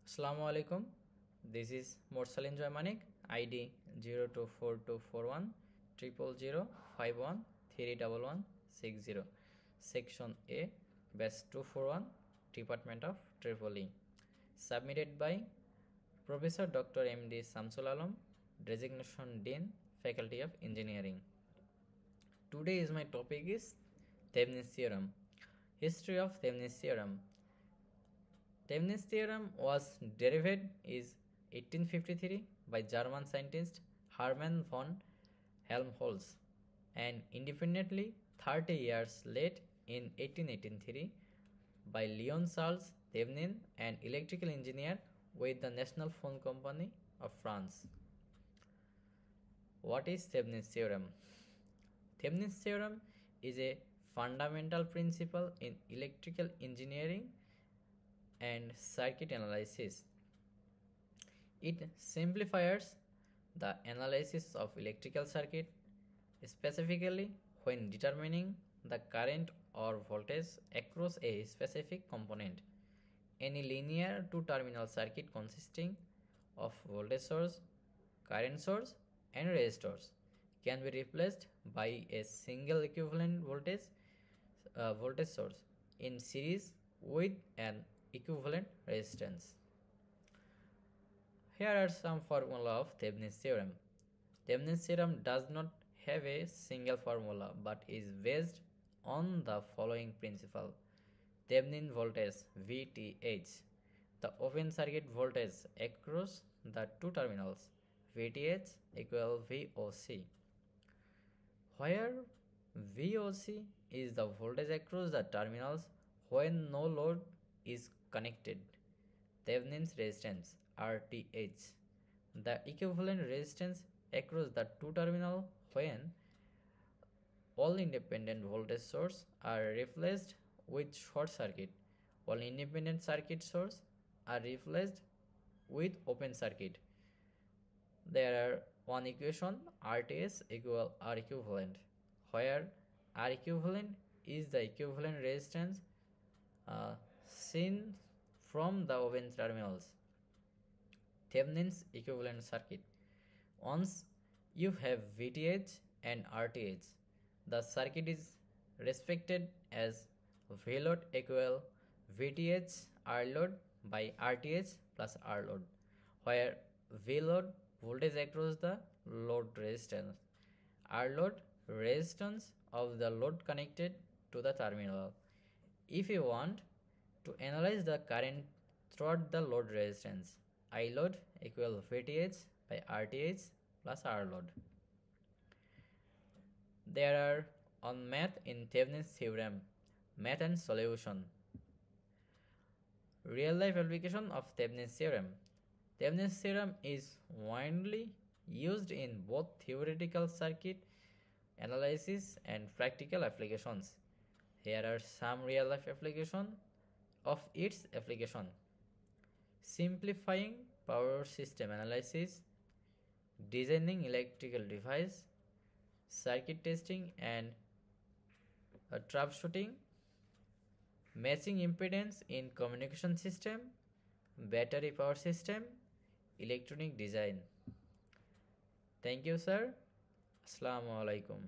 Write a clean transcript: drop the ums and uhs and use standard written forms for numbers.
Assalamu alaikum. This is Morsalin Joymanik, ID 024241 00051 Section A, Batch 241, Department of Tripoli. Submitted by Professor Dr. M.D. Samsul Alam, Designation Dean, Faculty of Engineering. Today is my topic is Thevenin's theorem. History of Thevenin's theorem. Thevenin's theorem was derived in 1853 by German scientist Hermann von Helmholtz and independently 30 years late in 1883 by Leon Charles Thevenin, an electrical engineer with the National Phone Company of France. What is Thevenin's theorem? Thevenin's theorem is a fundamental principle in electrical engineering and circuit analysis. It simplifies the analysis of electrical circuit, specifically when determining the current or voltage across a specific component. Any linear two-terminal circuit consisting of voltage source, current source, and resistors can be replaced by a single equivalent voltage source in series with an equivalent resistance. Here are some formula of Thevenin's theorem. Thevenin's theorem does not have a single formula but is based on the following principle. Thevenin voltage VTH, the open circuit voltage across the two terminals, VTH equal VOC, where VOC is the voltage across the terminals when no load is connected. Thevenin's resistance RTH, the equivalent resistance across the two terminals when all independent voltage sources are replaced with short circuit, while independent circuit sources are replaced with open circuit. There are one equation RTH equal R equivalent, where R equivalent is the equivalent resistance seen from the open terminals. Thevenin's equivalent circuit. Once you have VTH and RTH, the circuit is respected as VLoad equal VTH R load by RTH plus R load, where VLoad voltage across the load resistance, R load resistance of the load connected to the terminal. If you want to analyze the current throughout the load resistance, I load equal VTH by RTH plus R load. There are on math in Thevenin's theorem, math and solution. Real life application of Thevenin's theorem. Thevenin's theorem is widely used in both theoretical circuit analysis and practical applications. Here are some real life application of its application. Simplifying power system analysis, designing electrical device, circuit testing and troubleshooting, matching impedance in communication system, battery power system, electronic design. Thank you, sir. Assalamu alaikum.